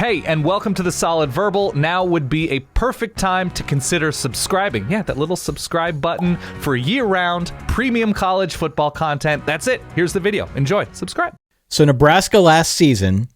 Hey, and welcome to The Solid Verbal. Now would be a perfect time to consider subscribing. Yeah, that little subscribe button for year-round premium college football content. That's it. Here's the video. Enjoy. Subscribe. So Nebraska last season,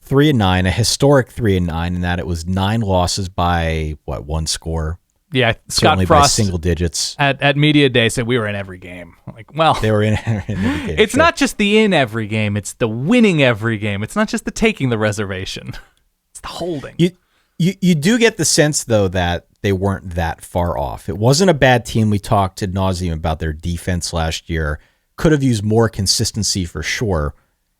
3-9, a historic 3-9, in that it was 9 losses by, one score? Yeah, Certainly Scott Frost by single digits. At Media Day said we were in every game. They were in every game. It's not just the in every game, it's the winning every game. It's not just the taking the reservation. It's the holding. You do get the sense, though, that they weren't that far off. It wasn't a bad team. We talked ad nauseum about their defense last year. Could have used more consistency for sure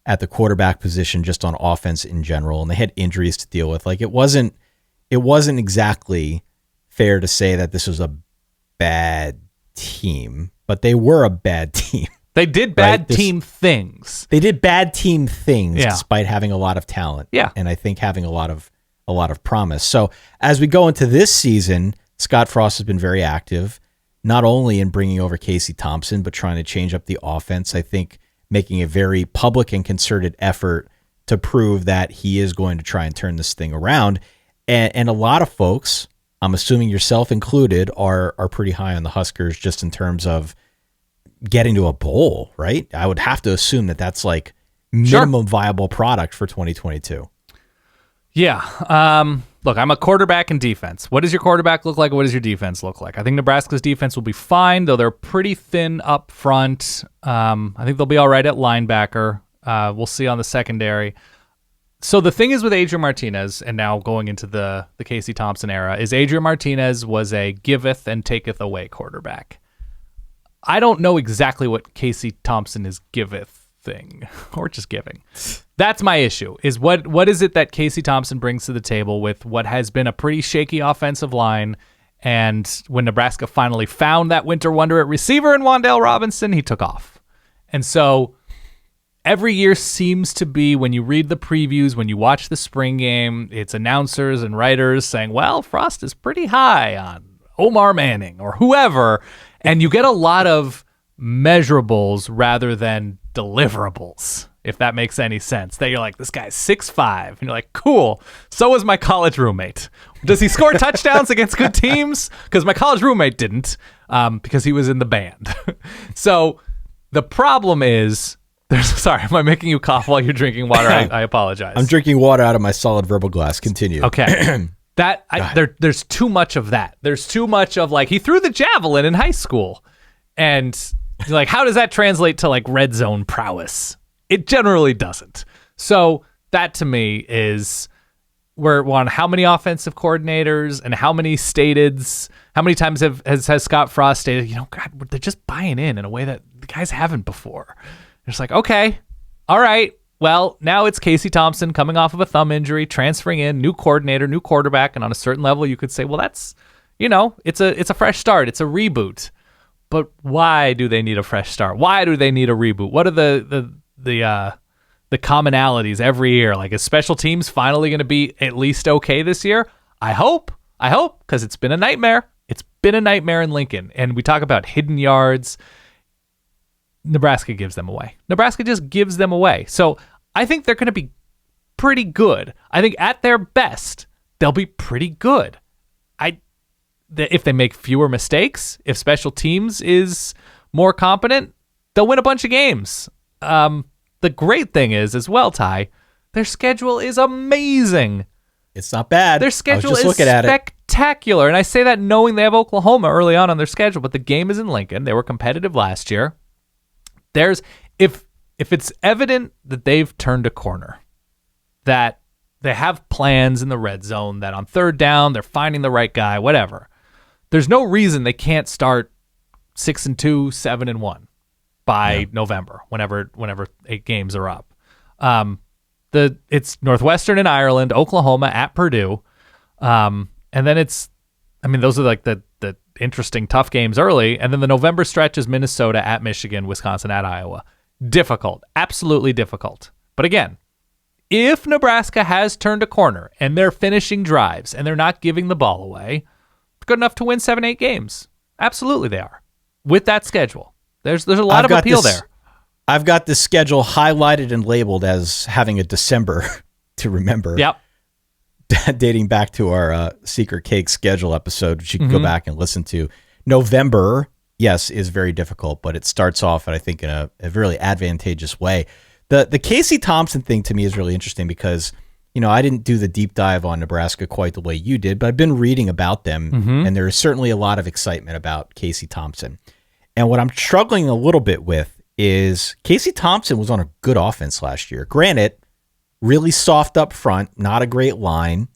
at the quarterback position, just on offense in general, and they had injuries to deal with. It wasn't exactly fair to say that this was a bad team, but they were a bad team. They did bad team things. They did bad team things, despite having a lot of talent. Yeah. And I think having a lot of promise. So as we go into this season, Scott Frost has been very active, not only in bringing over Casey Thompson, but trying to change up the offense. I think making a very public and concerted effort to prove that he is going to try and turn this thing around. And a lot of folks, I'm assuming yourself included, are pretty high on the Huskers just in terms of getting to a bowl, right? I would have to assume that that's like minimum viable product for 2022. Yeah. Look, I'm a quarterback in defense. What does your quarterback look like? What does your defense look like? I think Nebraska's defense will be fine, though they're pretty thin up front. I think they'll be all right at linebacker. We'll see on the secondary. So the thing is with Adrian Martinez, and now going into the Casey Thompson era, is Adrian Martinez was a giveth and taketh away quarterback. I don't know exactly what Casey Thompson is giveth thing, or just giving. That's my issue, is what is it that Casey Thompson brings to the table with what has been a pretty shaky offensive line, and when Nebraska finally found that winter wonder at receiver in Wan'Dale Robinson, he took off. And so every year seems to be, when you read the previews, when you watch the spring game, it's announcers and writers saying, well, Frost is pretty high on Omar Manning or whoever, and you get a lot of measurables rather than deliverables, if that makes any sense. That you're like, this guy's 6'5", and you're like, cool, so is my college roommate. Does he score touchdowns against good teams? Because my college roommate didn't, because he was in the band. So the problem is, sorry, am I making you cough while you're drinking water? I apologize. I'm drinking water out of my solid verbal glass. Continue. Okay. There's too much of that. There's too much of he threw the javelin in high school. And how does that translate to red zone prowess? It generally doesn't. So that to me is we're on how many offensive coordinators and how many times has Scott Frost stated, God, they're just buying in a way that the guys haven't before. It's okay, all right, well, now it's Casey Thompson coming off of a thumb injury, transferring in, new coordinator, new quarterback, and on a certain level you could say, well, that's, it's a fresh start, it's a reboot. But why do they need a fresh start? Why do they need a reboot? What are the commonalities every year? Is special teams finally going to be at least okay this year? I hope, because it's been a nightmare. It's been a nightmare in Lincoln. And we talk about hidden yards. Nebraska gives them away. Nebraska just gives them away. So I think they're going to be pretty good. I think at their best, they'll be pretty good. If they make fewer mistakes, if special teams is more competent, they'll win a bunch of games. The great thing is, as well, Ty, their schedule is amazing. It's not bad. Their schedule is spectacular. And I say that knowing they have Oklahoma early on their schedule, but the game is in Lincoln. They were competitive last year. If it's evident that they've turned a corner, that they have plans in the red zone, that on third down they're finding the right guy, whatever, there's no reason they can't start 6-2, 7-1 by November, whenever 8 games are up. It's Northwestern in Ireland, Oklahoma at Purdue, and then those are the interesting tough games early, and then the November stretch is Minnesota at Michigan, Wisconsin at Iowa. Difficult, absolutely difficult. But again, if Nebraska has turned a corner and they're finishing drives and they're not giving the ball away, good enough to win 7-8 games. Absolutely they are. With that schedule. There's a lot of appeal there. I've got this schedule highlighted and labeled as having a December to remember. Yep. Dating back to our Secret Cake schedule episode, which you can go back and listen to. November, yes, is very difficult, but it starts off, I think, in a really advantageous way. The Casey Thompson thing to me is really interesting because, I didn't do the deep dive on Nebraska quite the way you did, but I've been reading about them, and there is certainly a lot of excitement about Casey Thompson. And what I'm struggling a little bit with is Casey Thompson was on a good offense last year. Granted, really soft up front, not a great line.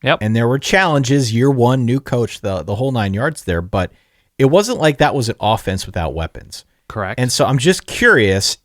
Yep. And there were challenges, year one, new coach, the whole 9 yards there, but it wasn't like that was an offense without weapons. Correct. And so I'm just curious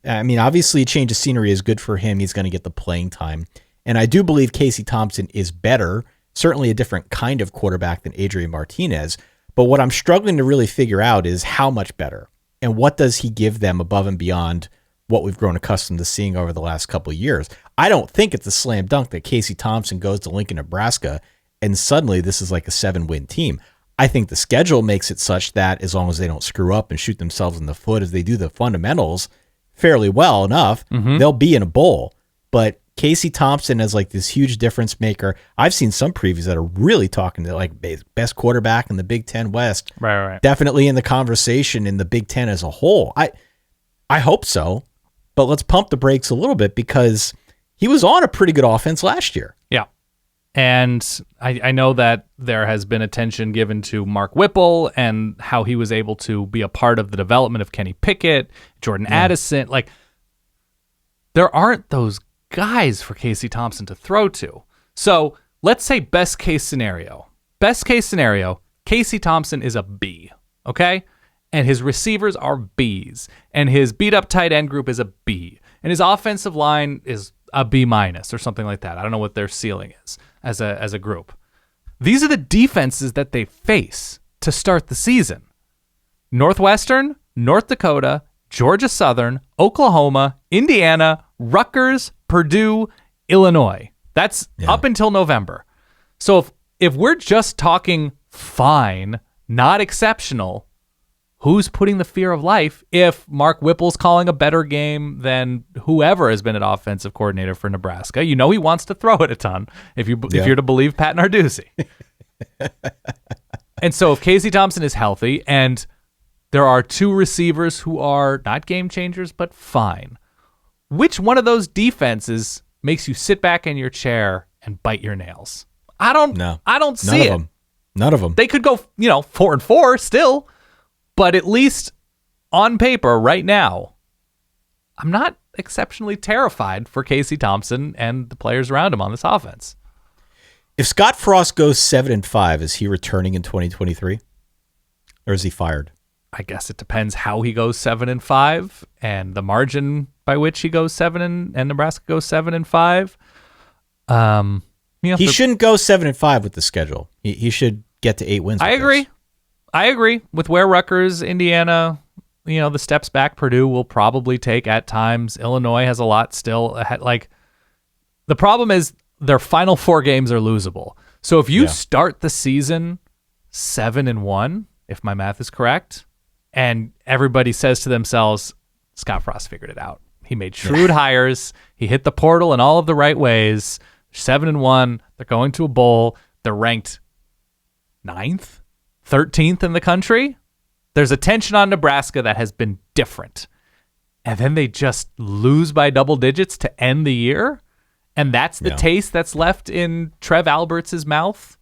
obviously a change of scenery is good for him. He's going to get the playing time. And I do believe Casey Thompson is better, certainly a different kind of quarterback than Adrian Martinez. But what I'm struggling to really figure out is how much better and what does he give them above and beyond what we've grown accustomed to seeing over the last couple of years. I don't think it's a slam dunk that Casey Thompson goes to Lincoln, Nebraska, and suddenly this is like a 7-win team. I think the schedule makes it such that as long as they don't screw up and shoot themselves in the foot as they do the fundamentals fairly well enough, they'll be in a bowl. But Casey Thompson as like this huge difference maker. I've seen some previews that are really talking to like best quarterback in the Big Ten West. Right. Definitely in the conversation in the Big Ten as a whole. I hope so, but let's pump the brakes a little bit because he was on a pretty good offense last year. Yeah. And I know that there has been attention given to Mark Whipple and how he was able to be a part of the development of Kenny Pickett, Jordan Addison. Like, there aren't those guys for Casey Thompson to throw to. So let's say best case scenario. Best case scenario, Casey Thompson is a B, okay? And his receivers are Bs. And his beat-up tight end group is a B. And his offensive line is a B- or something like that. I don't know what their ceiling is as a group. These are the defenses that they face to start the season. Northwestern, North Dakota, Georgia Southern, Oklahoma, Indiana, Rutgers, Purdue, Illinois. That's up until November. So if we're just talking fine, not exceptional, who's putting the fear of life if Mark Whipple's calling a better game than whoever has been an offensive coordinator for Nebraska? He wants to throw it a ton if you're to believe Pat Narduzzi. And so if Casey Thompson is healthy and there are two receivers who are not game changers but fine, which one of those defenses makes you sit back in your chair and bite your nails? I don't see it. None of them. They could go, 4-4 still. But at least on paper right now, I'm not exceptionally terrified for Casey Thompson and the players around him on this offense. If Scott Frost goes 7-5, is he returning in 2023? Or is he fired? I guess it depends how he goes 7-5 and the margin by which he goes 7 and Nebraska goes 7-5. He shouldn't go 7-5 with the schedule. He should get to 8 wins. I agree with where Rutgers, Indiana, the steps back Purdue will probably take at times. Illinois has a lot still ahead. Like, the problem is their final 4 games are losable. So if you start the season 7-1, if my math is correct, and everybody says to themselves, Scott Frost figured it out. He made shrewd hires. He hit the portal in all of the right ways. 7-1. They're going to a bowl. They're ranked 9th. 13th in the country. There's attention on Nebraska that has been different. And then they just lose by double digits to end the year. And that's the taste that's left in Trev Alberts' mouth.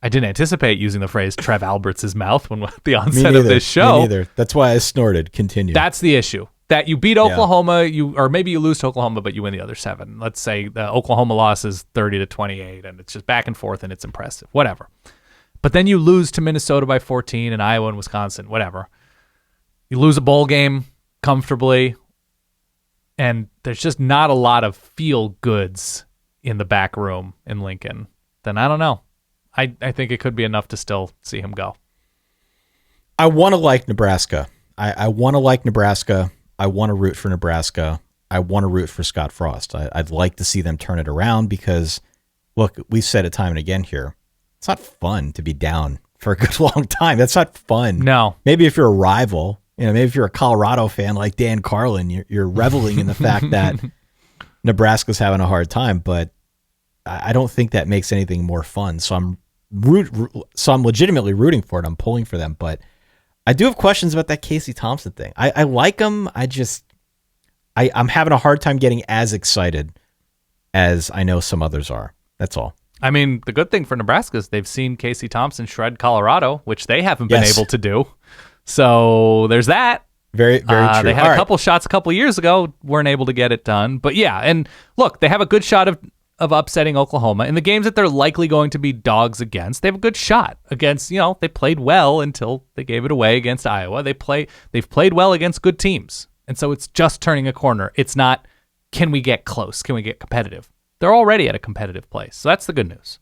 I didn't anticipate using the phrase Trev Alberts' mouth when at the onset of this show. Me neither. That's why I snorted. Continue. That's the issue. That you beat Oklahoma, or maybe you lose to Oklahoma, but you win the other 7. Let's say the Oklahoma loss is 30-28, and it's just back and forth, and it's impressive. Whatever. But then you lose to Minnesota by 14 and Iowa and Wisconsin, whatever. You lose a bowl game comfortably, and there's just not a lot of feel goods in the back room in Lincoln. Then I don't know. I think it could be enough to still see him go. I want to like Nebraska. I want to like Nebraska. I want to root for Nebraska. I want to root for Scott Frost. I'd like to see them turn it around because, look, we've said it time and again here. It's not fun to be down for a good long time. That's not fun. No. Maybe if you're a rival, maybe if you're a Colorado fan like Dan Carlin, you're reveling in the fact that, Nebraska's having a hard time, but I don't think that makes anything more fun. So I'm legitimately rooting for it. I'm pulling for them, but I do have questions about that Casey Thompson thing. I like him. I'm having a hard time getting as excited as I know some others are. That's all. I mean, the good thing for Nebraska is they've seen Casey Thompson shred Colorado, which they haven't been able to do. So there's that. Very, very true. They had a couple shots a couple years ago, weren't able to get it done. But yeah, and look, they have a good shot of upsetting Oklahoma. In the games that they're likely going to be dogs against, they have a good shot against, they played well until they gave it away against Iowa. They've played well against good teams. And so it's just turning a corner. It's not, can we get close? Can we get competitive? They're already at a competitive place. So that's the good news.